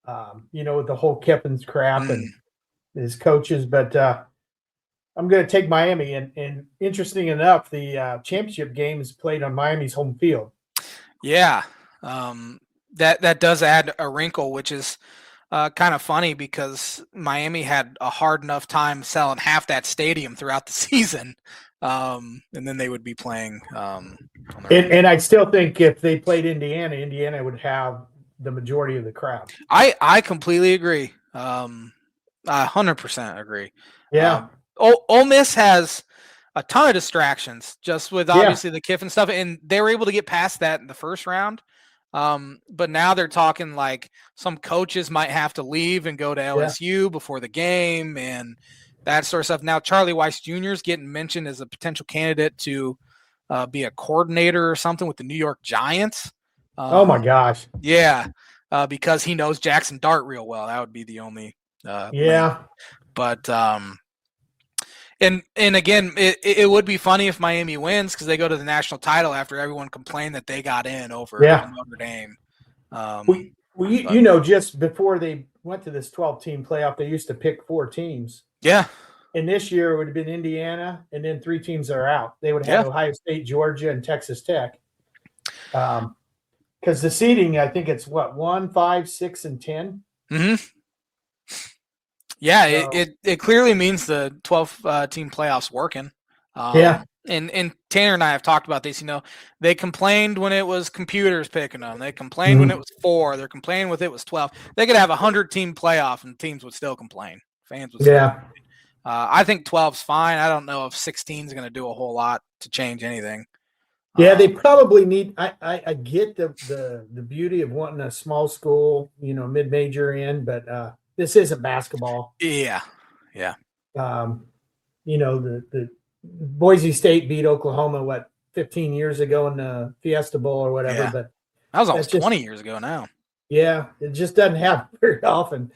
with the whole Kiffin's crap and his coaches, but I'm going to take Miami. And interesting enough, the championship game is played on Miami's home field. Yeah, that does add a wrinkle, which is kind of funny because Miami had a hard enough time selling half that stadium throughout the season, and then they would be playing. And I still think if they played Indiana would have the majority of the crowd. I completely agree. 100% agree. Yeah. Ole Miss has a ton of distractions just with obviously the Kiffin stuff, and they were able to get past that in the first round. But now they're talking like some coaches might have to leave and go to LSU before the game and that sort of stuff. Now Charlie Weiss Jr. is getting mentioned as a potential candidate to be a coordinator or something with the New York Giants. Oh my gosh. Yeah. Because he knows Jackson Dart real well. That would be the only link. But and again, it would be funny if Miami wins because they go to the national title after everyone complained that they got in over Notre Dame. Just before they went to this 12-team playoff, they used to pick 4 teams. Yeah. And this year it would have been Indiana, and then 3 teams are out. They would have Ohio State, Georgia, and Texas Tech. Because the seeding, I think it's 1, 5, 6, and 10. Mm-hmm. Yeah, it clearly means the 12-team playoffs working. And Tanner and I have talked about this. They complained when it was computers picking them. They complained when it was 4. They're complaining when it was 12. They could have a 100-team playoff and teams would still complain. Fans would still complain. I think 12's fine. I don't know if 16 is going to do a whole lot to change anything. Yeah, they probably need. I get the beauty of wanting a small school, mid-major in, but this isn't basketball. Yeah. The Boise State beat Oklahoma 15 years ago in the Fiesta Bowl or whatever. Yeah. But that was almost 20 years ago now. Yeah, it just doesn't happen very often.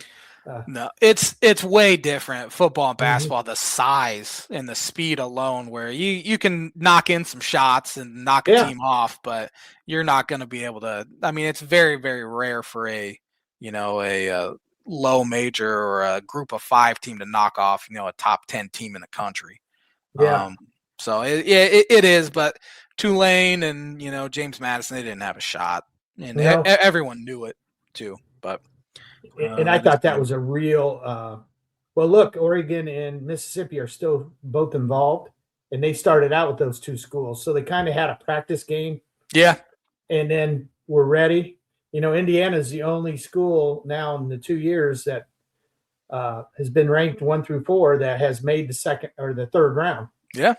No, it's way different. Football and basketball, the size and the speed alone, where you can knock in some shots and knock a team off, but you're not going to be able to. I mean, it's very, very rare for a low major or a group of 5 team to knock off a top 10 team in the country. Yeah. So it is, but Tulane and James Madison, they didn't have a shot, and everyone knew it too, but. And I thought that was a real well, look, Oregon and Mississippi are still both involved, and they started out with those 2 schools. So they kind of had a practice game. Yeah. And then we're ready. Indiana is the only school now in the 2 years that has been ranked 1 through 4 that has made the second or the third round. Yeah.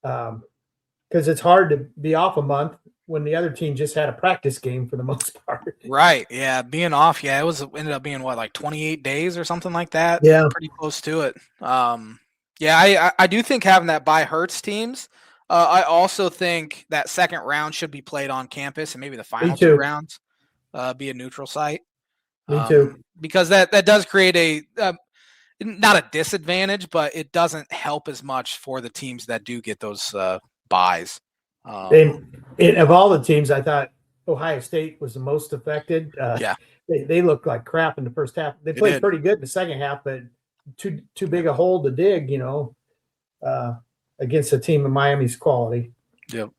Because it's hard to be off a month when the other team just had a practice game for the most part. Right. Yeah. Being off. Yeah. It ended up being 28 days or something like that. Yeah. Pretty close to it. I do think having that bye hurts teams. I also think that second round should be played on campus and maybe the final 2 rounds be a neutral site. Me too. Because that does create not a disadvantage, but it doesn't help as much for the teams that do get those buys. And of all the teams, I thought Ohio State was the most affected. They looked like crap in the first half. They played pretty good in the second half, but too big a hole to dig, against a team of Miami's quality. Yep.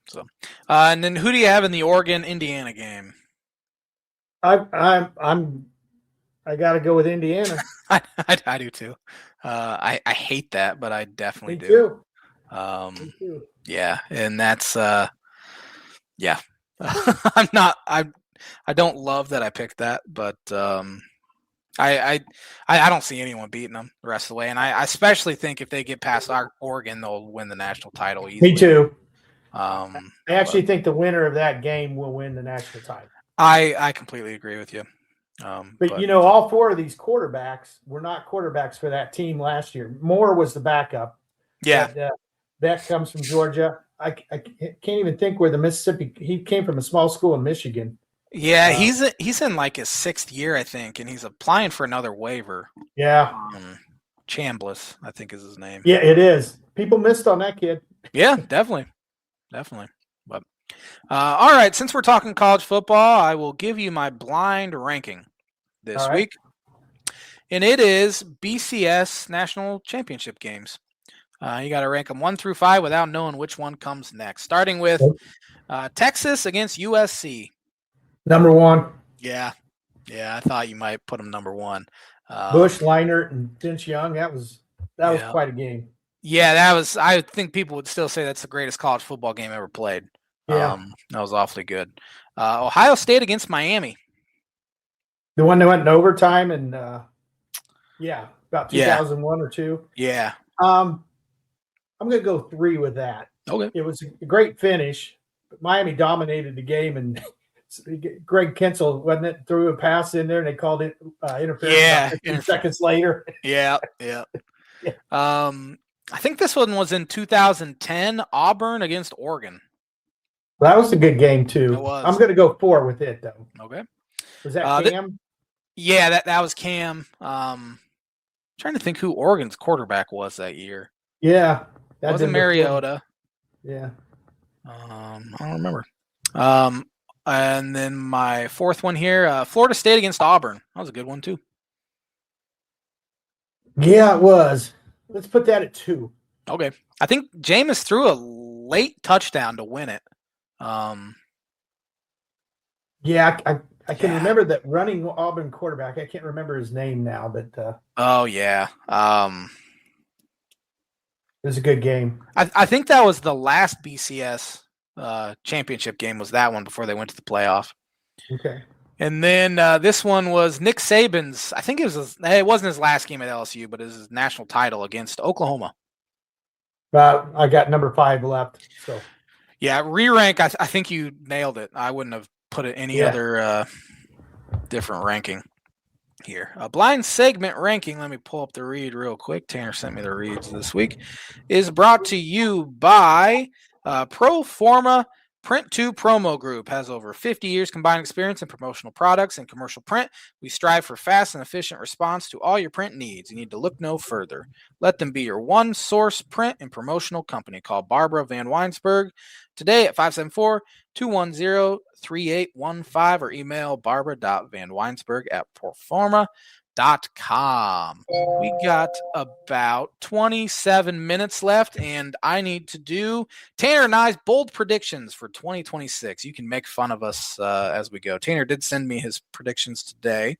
So, and then who do you have in the Oregon-Indiana game? I got to go with Indiana. I do too. I hate that, but I definitely Me do. Too. Me too. Yeah, and that's yeah. I don't love that I picked that, but I don't see anyone beating them the rest of the way, and I especially think if they get past Oregon, they'll win the national title easily. Me too. I actually think the winner of that game will win the national title. I completely agree with you. But all four of these quarterbacks were not quarterbacks for that team last year. Moore was the backup. Yeah. But, Beck comes from Georgia. I can't even think where the Mississippi. He came from a small school in Michigan. Yeah, he's in like his 6th year, I think, and he's applying for another waiver. Yeah. Chambliss, I think is his name. Yeah, it is. People missed on that kid. Yeah, definitely. But all right, since we're talking college football, I will give you my blind ranking this week. And it is BCS National Championship games. You got to rank them 1 through 5 without knowing which one comes next. Starting with Texas against USC. Number 1. Yeah, I thought you might put them number 1. Bush, Leinart, and Vince Young. That was quite a game. Yeah, that was. I think people would still say that's the greatest college football game ever played. Yeah, that was awfully good. Ohio State against Miami. The one that went in overtime and about 2001 or 2. Yeah. I'm going to go 3 with that. Okay. It was a great finish. But Miami dominated the game, and Greg Kensel threw a pass in there, and they called it interference. Yeah, 15 seconds later. Yeah. I think this one was in 2010, Auburn against Oregon. Well, that was a good game too. It was. I'm going to go 4 with it though. Okay. Was that Cam? Yeah, that was Cam. Trying to think who Oregon's quarterback was that year. Yeah, that wasn't Mariota. Yeah. I don't remember. And then my 4th one here, Florida State against Auburn. That was a good one too. Yeah, it was. Let's put that at 2. Okay. I think Jameis threw a late touchdown to win it. Yeah, I can remember that running Auburn quarterback. I can't remember his name now, but oh yeah. It was a good game. I think that was the last BCS championship game was that one before they went to the playoff. Okay. And then this one was Nick Saban's. I think it wasn't his last game at LSU, but it was his national title against Oklahoma. I got number 5 left. So yeah, re-rank. I think you nailed it. I wouldn't have put it any other different ranking here. A blind segment ranking. Let me pull up the read real quick. Tanner sent me the reads this week. Is brought to you by Proforma. Print 2 Promo Group has over 50 years combined experience in promotional products and commercial print. We strive for fast and efficient response to all your print needs. You need to look no further. Let them be your one source print and promotional company. Call Barbara Van Weinsberg today at 574-210-3815 or email barbara.vanweinsberg@proforma.com. We got about 27 minutes left, and I need to do Tanner and I's bold predictions for 2026. You can make fun of us as we go. Tanner did send me his predictions today,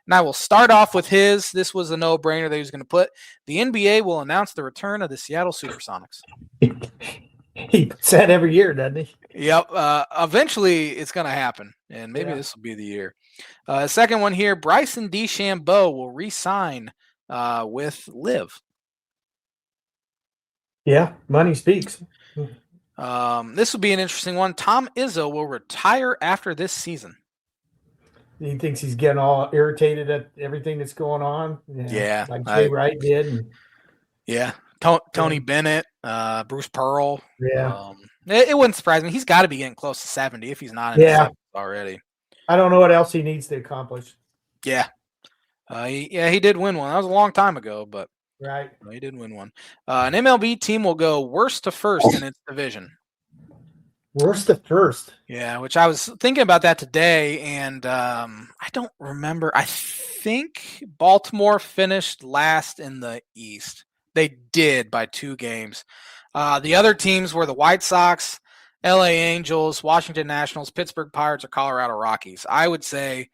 and I will start off with his. This was a no-brainer that he was going to put. The NBA will announce the return of the Seattle Supersonics. He said every year, doesn't he? Yep. Eventually, it's going to happen, and maybe this will be the year. Second one here, Bryson DeChambeau will re-sign with Liv. Yeah, money speaks. This will be an interesting one. Tom Izzo will retire after this season. He thinks he's getting all irritated at everything that's going on. Yeah. Like Jay Wright did. Tony Bennett, Bruce Pearl. Yeah. It wouldn't surprise me. He's got to be getting close to 70 if he's not in the 70s already. I don't know what else he needs to accomplish. Yeah. He did win one. That was a long time ago, but he did win one. An MLB team will go worst to first in its division. Worst to first? Yeah, which I was thinking about that today, and I don't remember. I think Baltimore finished last in the East. They did by 2 games. The other teams were the White Sox, LA Angels, Washington Nationals, Pittsburgh Pirates, or Colorado Rockies. I would say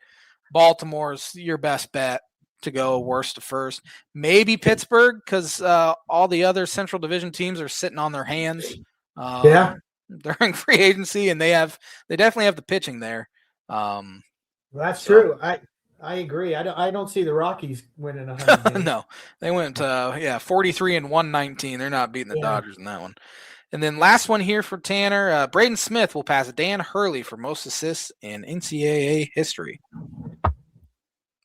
Baltimore's your best bet to go worst to first. Maybe Pittsburgh, because all the other Central Division teams are sitting on their hands during free agency, and they definitely have the pitching there. That's true. I agree. I don't see the Rockies winning 100 games. No, they went 43 and 119. They're not beating the Dodgers in that one. And then last one here for Tanner, Braden Smith will pass Dan Hurley for most assists in NCAA history.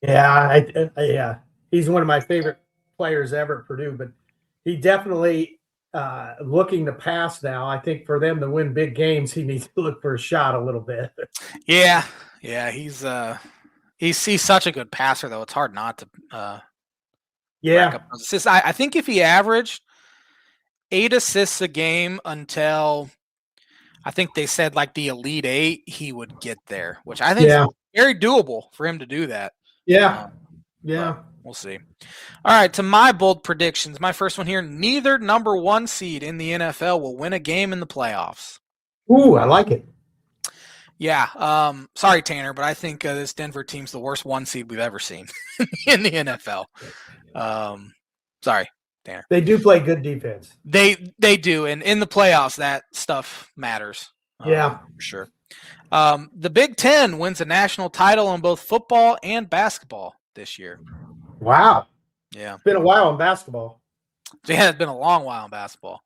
Yeah, he's one of my favorite players ever at Purdue, but he definitely looking to pass now. I think for them to win big games, he needs to look for a shot a little bit. Yeah, he's such a good passer though. It's hard not to rack up those assists. I think if he averaged 8 assists a game until I think they said like the Elite 8, he would get there, which I think is very doable for him to do that. Yeah. We'll see. All right, to my bold predictions. My first one here, neither number 1 seed in the NFL will win a game in the playoffs. Ooh, I like it. Yeah. Sorry, Tanner, but I think this Denver team's the worst 1 seed we've ever seen in the NFL. Sorry, Tanner. They do play good defense. They do, and in the playoffs, that stuff matters. For sure. The Big Ten wins a national title in both football and basketball this year. Wow. Yeah. It's been a while in basketball. Yeah, it's been a long while in basketball.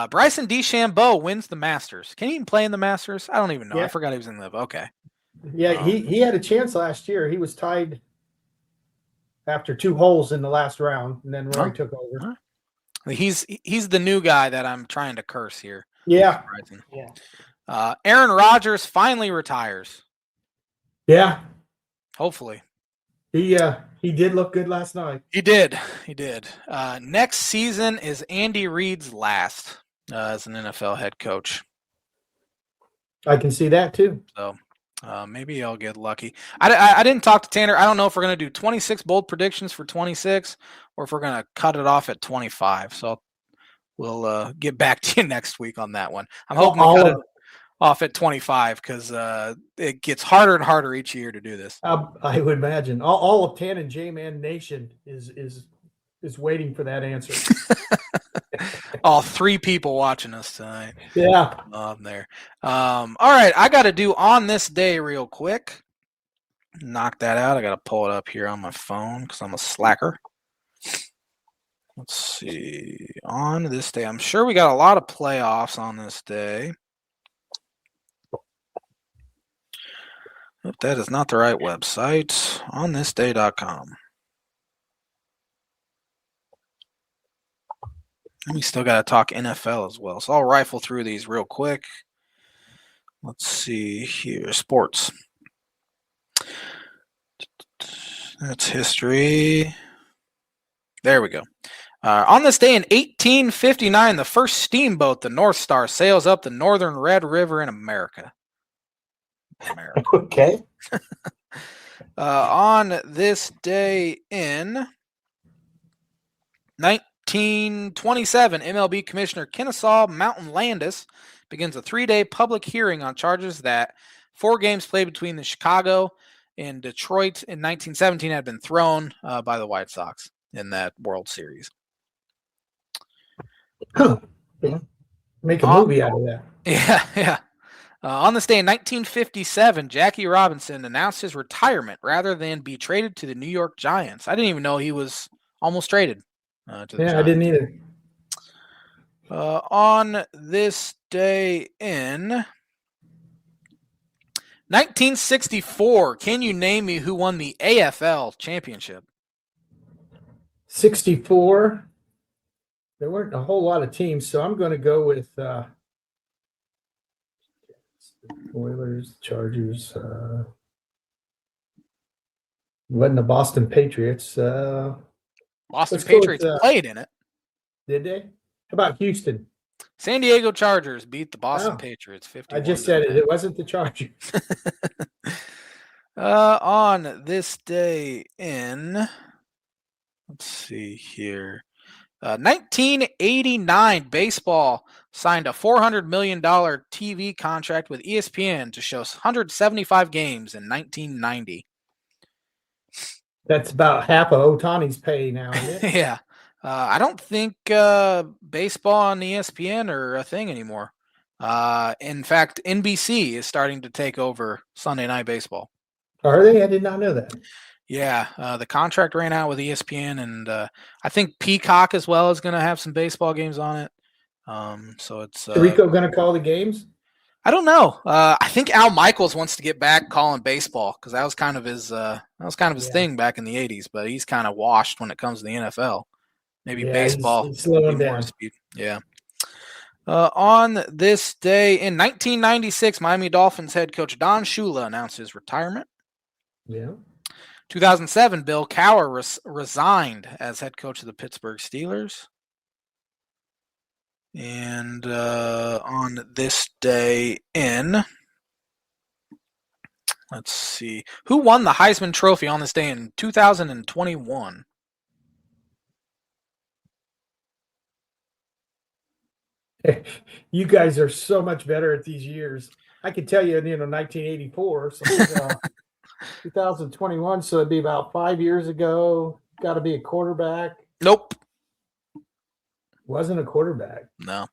Bryson DeChambeau wins the Masters. Can he even play in the Masters? I don't even know. I forgot he was in the – okay. Yeah, he had a chance last year. He was tied after 2 holes in the last round, and then Rory took over. He's the new guy that I'm trying to curse here. Yeah. Aaron Rodgers finally retires. Yeah. Hopefully. He did look good last night. He did. Next season is Andy Reid's last as an NFL head coach. I can see that too. So maybe I'll get lucky. I didn't talk to Tanner. I don't know if we're going to do 26 bold predictions for 26 or if we're going to cut it off at 25. So we'll get back to you next week on that one. I'm hoping we cut it off at 25 because it gets harder and harder each year to do this. I would imagine all of Tan and J-Man Nation is waiting for that answer. All 3 people watching us tonight. Yeah. There. All right, I got to do on this day real quick. Knock that out. I got to pull it up here on my phone because I'm a slacker. Let's see. On this day, I'm sure we got a lot of playoffs on this day. That is not the right website. OnThisDay.com. And we still got to talk NFL as well. So I'll rifle through these real quick. Let's see here. Sports. That's history. There we go. On this day in 1859, the first steamboat, the North Star, sails up the Northern Red River in America. Okay. On this day in 1927, MLB Commissioner Kennesaw Mountain Landis begins a 3-day public hearing on charges that 4 games played between the Chicago and Detroit in 1917 had been thrown by the White Sox in that World Series. Make a movie out of that. Yeah. On this day in 1957, Jackie Robinson announced his retirement rather than be traded to the New York Giants. I didn't even know he was almost traded to the Giants. I didn't either. On this day in 1964, can you name me who won the AFL championship? 64. There weren't a whole lot of teams, so I'm going to go with Oilers, Chargers. Wasn't the Boston Patriots. Boston Patriots played in it. Did they? How about Houston? San Diego Chargers beat the Boston Patriots 51. I just said it. It wasn't the Chargers. On this day in, let's see here, 1989, baseball signed a $400 million TV contract with ESPN to show 175 games in 1990. That's about half of Otani's pay now, isn't it? Yeah. I don't think baseball on ESPN are a thing anymore. In fact, NBC is starting to take over Sunday Night Baseball. Are they? I did not know that. Yeah, the contract ran out with ESPN, and I think Peacock as well is going to have some baseball games on it. So it's Rico going to call the games? I don't know. I think Al Michaels wants to get back calling baseball because that was kind of his thing back in the '80s. But he's kind of washed when it comes to the NFL. Maybe baseball he's slowing down. Speed. Yeah. On this day in 1996, Miami Dolphins head coach Don Shula announced his retirement. Yeah. 2007, Bill Cowher resigned as head coach of the Pittsburgh Steelers. And on this day in, let's see, who won the Heisman Trophy on this day in 2021? You guys are so much better at these years. I could tell you, 1984, so 2021, so it'd be about 5 years ago. Got to be a quarterback. Nope. Wasn't a quarterback. No.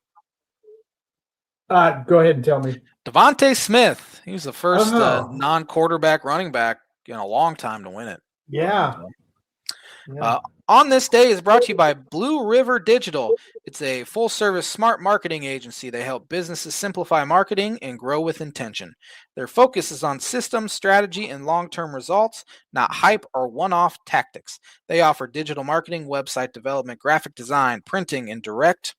Go ahead and tell me. Devontae Smith. He was the first non-quarterback running back in a long time to win it. Yeah. On this day is brought to you by Blue River Digital. It's a full-service smart marketing agency. They help businesses simplify marketing and grow with intention. Their focus is on systems, strategy, and long-term results, not hype or one-off tactics. They offer digital marketing, website development, graphic design, printing, and direct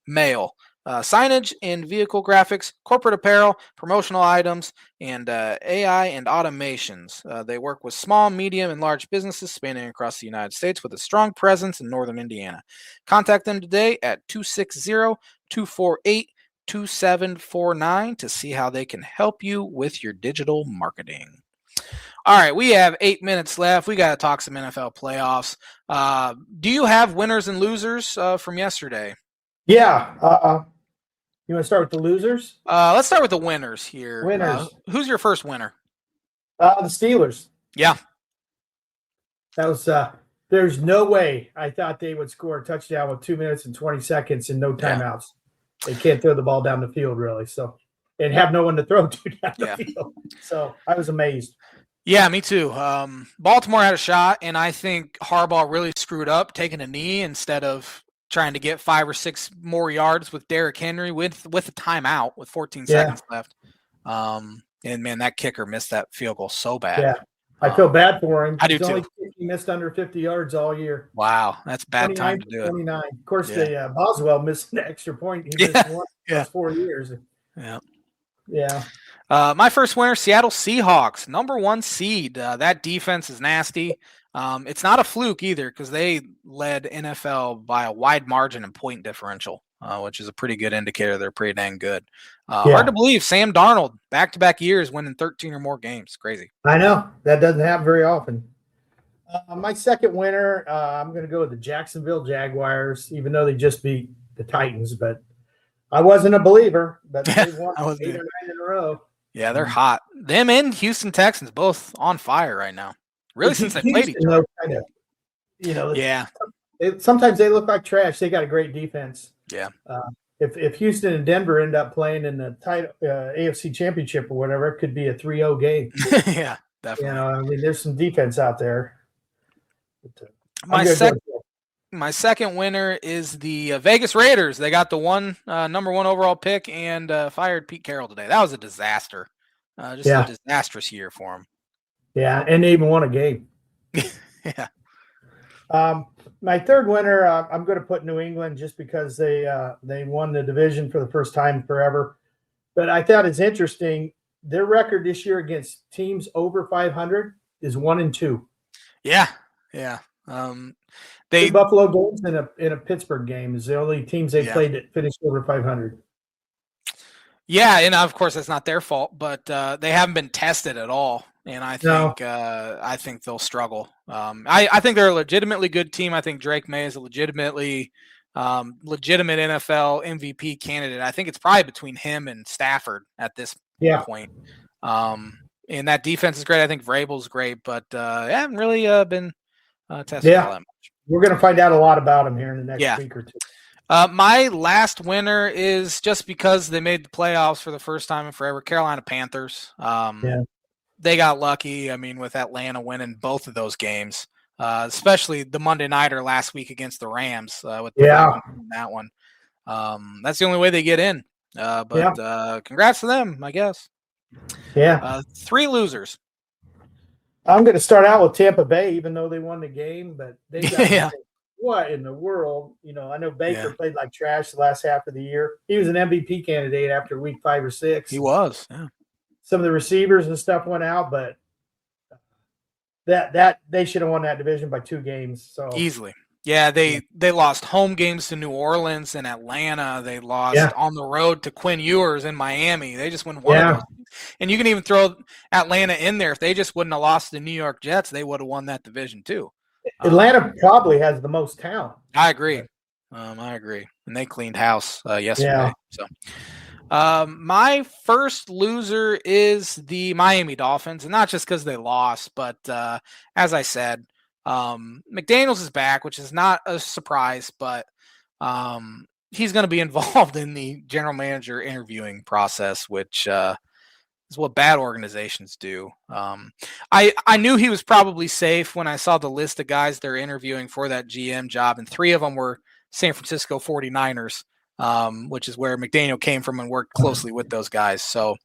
mail. Signage and vehicle graphics, corporate apparel, promotional items, and AI and automations. They work with small, medium, and large businesses spanning across the United States with a strong presence in northern Indiana. Contact them today at 260-248-2749 to see how they can help you with your digital marketing. All right, we have 8 minutes left. We got to talk some NFL playoffs. Do you have winners and losers from yesterday? Yeah. You want to start with the losers? Let's start with the winners here. Winners. Who's your first winner? The Steelers. Yeah. That was there's no way I thought they would score a touchdown with 2 minutes and 20 seconds and no timeouts. They can't throw the ball down the field, really. So, and have no one to throw to down the field. So I was amazed. Yeah, me too. Baltimore had a shot, and I think Harbaugh really screwed up taking a knee instead of trying to get 5 or 6 more yards with Derrick Henry with a timeout with 14 seconds left. And man, that kicker missed that field goal so bad. Yeah, I feel bad for him. I do too. He missed under 50 yards all year. Wow, that's bad time to do 29. Of course, the Boswell missed an extra point. He missed one last 4 years. Yeah. My first winner, Seattle Seahawks, number 1 seed. That defense is nasty. It's not a fluke either because they led NFL by a wide margin in point differential, which is a pretty good indicator they're pretty dang good. Hard to believe Sam Darnold, back-to-back years, winning 13 or more games. Crazy. I know. That doesn't happen very often. My second winner, I'm going to go with the Jacksonville Jaguars, even though they just beat the Titans. But I wasn't a believer, but they won 8 or 9 in a row. Yeah, they're hot. Them and Houston Texans both on fire right now. Really, since they played each other. Sometimes they look like trash. They got a great defense. Yeah. If Houston and Denver end up playing in the AFC Championship or whatever, it could be a 3-0 game. Yeah, definitely. There's some defense out there. My second winner is the Vegas Raiders. They got the number 1 overall pick and fired Pete Carroll today. That was a disaster. A disastrous year for them. Yeah, and they even won a game. Yeah. My third winner, I'm going to put New England just because they won the division for the first time forever. But I thought it's interesting. Their record this year against teams over 500 is 1-2. Yeah. The Buffalo games in a Pittsburgh game is the only teams they played that finished over 500. Yeah, and of course that's not their fault, but they haven't been tested at all and I think they'll struggle. I think they're a legitimately good team. I think Drake May is a legitimate NFL MVP candidate. I think it's probably between him and Stafford at this point. And that defense is great. I think Vrabel's great, but I haven't really been tested all that much. We're going to find out a lot about him here in the next week or two. My last winner is just because they made the playoffs for the first time in forever. Carolina Panthers. They got lucky. I mean, with Atlanta winning both of those games, especially the Monday nighter last week against the Rams. With that one, that's the only way they get in. But congrats to them, I guess. Yeah. 3 losers. I'm going to start out with Tampa Bay, even though they won the game, but they got what in the world? I know Baker played like trash the last half of the year. He was an MVP candidate after week 5 or 6. He was. Yeah. Some of the receivers and stuff went out, but that they should have won that division by 2 games. So easily. Yeah, they lost home games to New Orleans and Atlanta. They lost on the road to Quinn Ewers in Miami. They just wouldn't won those. And you can even throw Atlanta in there. If they just wouldn't have lost the New York Jets, they would have won that division too. Atlanta probably has the most talent. I agree. And they cleaned house yesterday. So my first loser is the Miami Dolphins, and not just because they lost, but as I said, McDaniels is back, which is not a surprise, but he's going to be involved in the general manager interviewing process, which is what bad organizations do. I knew he was probably safe when I saw the list of guys they're interviewing for that GM job, and 3 of them were San Francisco 49ers, which is where McDaniel came from and worked closely with those guys. So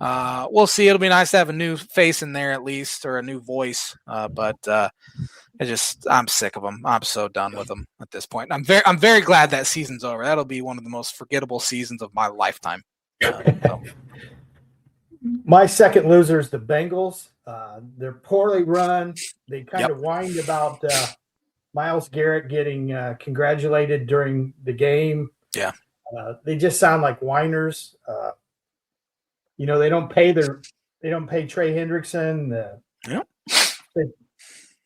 we'll see. It'll be nice to have a new face in there at least, or a new voice. But I'm sick of them. I'm so done with them at this point. I'm very glad that season's over. That'll be one of the most forgettable seasons of my lifetime. My second loser is the Bengals. They're poorly run. They kind of whined about Myles Garrett getting congratulated during the game. Yeah. They just sound like whiners. They don't pay Trey Hendrickson.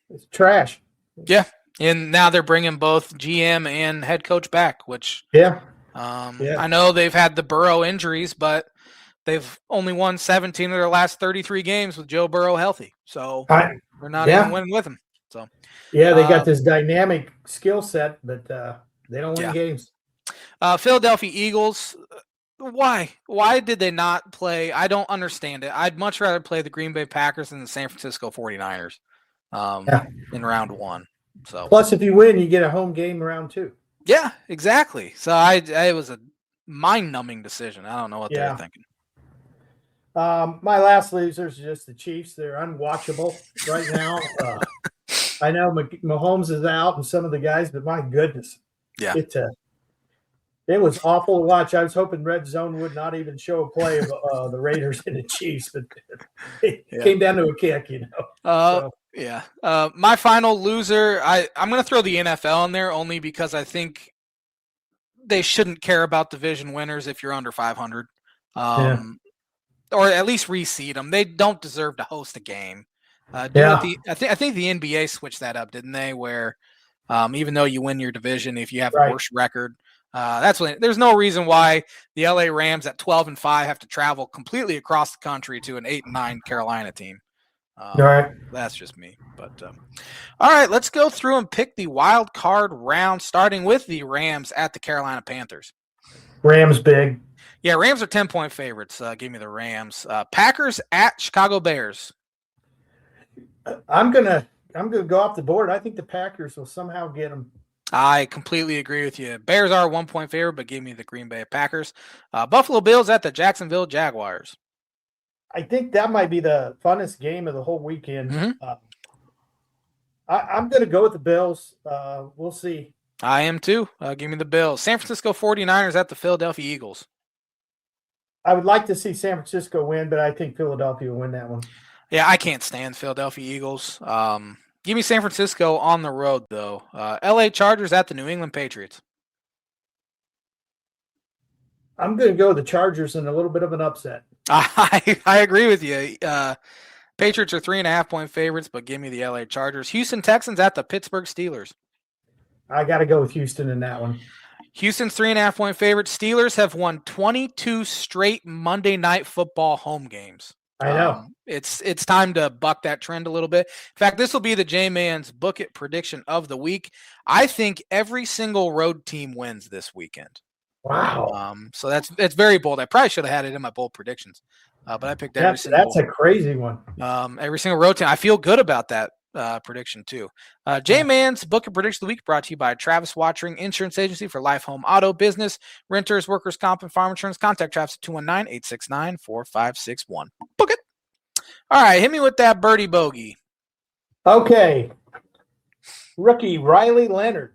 It's trash. Yeah. And now they're bringing both GM and head coach back, which I know they've had the Burrow injuries, but they've only won 17 of their last 33 games with Joe Burrow healthy. So we're not even winning with him. So they got this dynamic skill set, but they don't win games. Philadelphia Eagles. Why did they not play? I don't understand it. I'd much rather play the Green Bay Packers than the San Francisco 49ers in round 1. So plus, if you win, you get a home game round 2. Yeah, exactly. So it was a mind-numbing decision. I don't know what they were thinking. My last losers are just the Chiefs. They're unwatchable right now. I know Mahomes is out and some of the guys, but my goodness. Yeah. It was awful to watch. I was hoping Red Zone would not even show a play of the Raiders and the Chiefs, but it came down to a kick, My final loser, I'm going to throw the NFL in there only because I think they shouldn't care about division winners if you're under 500. Or at least reseed them. They don't deserve to host a game. I think the NBA switched that up, didn't they? Where even though you win your division, if you have a worse record, that's when there's no reason why the LA Rams at 12-5 have to travel completely across the country to an 8-9 Carolina team. That's just me. But all right, let's go through and pick the wild card round, starting with the Rams at the Carolina Panthers. Rams big. Yeah, Rams are 10-point favorites. Give me the Rams. Packers at Chicago Bears. I'm gonna go off the board. I think the Packers will somehow get them. I completely agree with you. Bears are a 1-point favorite, but give me the Green Bay Packers. Buffalo Bills at the Jacksonville Jaguars. I think that might be the funnest game of the whole weekend. Mm-hmm. I'm going to go with the Bills. We'll see. I am too. Give me the Bills. San Francisco 49ers at the Philadelphia Eagles. I would like to see San Francisco win, but I think Philadelphia will win that one. Yeah, I can't stand Philadelphia Eagles. Give me San Francisco on the road, though. LA Chargers at the New England Patriots. I'm going to go with the Chargers in a little bit of an upset. I agree with you. Patriots are 3.5-point favorites, but give me the LA Chargers. Houston Texans at the Pittsburgh Steelers. I got to go with Houston in that one. Houston's 3.5-point favorites. Steelers have won 22 straight Monday Night Football home games. I know. It's time to buck that trend a little bit. In fact, this will be the J-Man's Book It prediction of the week. I think every single road team wins this weekend. Wow. So it's very bold. I probably should have had it in my bold predictions, but I picked every single. That's a crazy one. Every single road team. I feel good about that prediction too. J-Man's Book It prediction of the week brought to you by Travis Wottring Insurance Agency for life, home, auto, business, renters, workers' comp, and farm insurance. Contact Travis at 219-869-4561. Book it. All right, hit me with that birdie bogey. Okay. Rookie Riley Leonard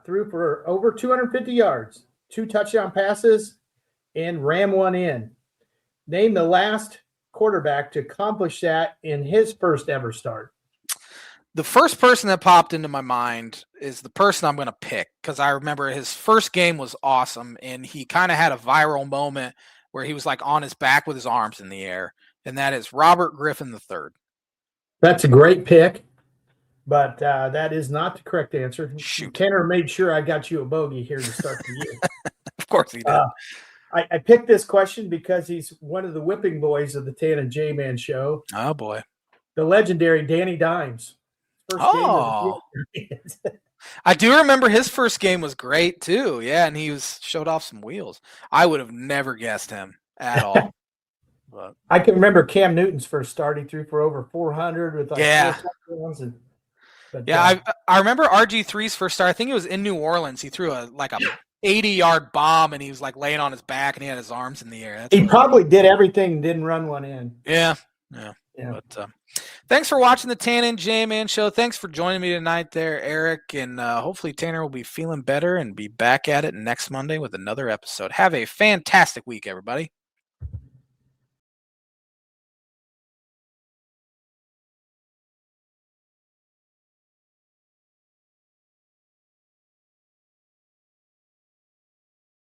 threw for over 250 yards, 2 touchdown passes, and ran one in. Name the last quarterback to accomplish that in his first ever start. The first person that popped into my mind is the person I'm going to pick because I remember his first game was awesome, and he kind of had a viral moment where he was like on his back with his arms in the air, and that is Robert Griffin III. That's a great pick, but that is not the correct answer. Shoot. Tanner made sure I got you a bogey here to start the year. Of course he did. I picked this question because he's one of the whipping boys of the Tan and J-Man show. Oh, boy. The legendary Danny Dimes. First game of the I do remember his first game was great, too. Yeah, and he showed off some wheels. I would have never guessed him at all. But I can remember Cam Newton's first start. He threw for over 400 with 4 touchdowns. I remember RG3's first start. I think it was in New Orleans. He threw a 80-yard bomb, and he was like laying on his back, and he had his arms in the air. He probably did everything and didn't run one in. Yeah. But thanks for watching the Tan and J-Man show. Thanks for joining me tonight there, Arik, and hopefully Tanner will be feeling better and be back at it next Monday with another episode. Have a fantastic week, everybody.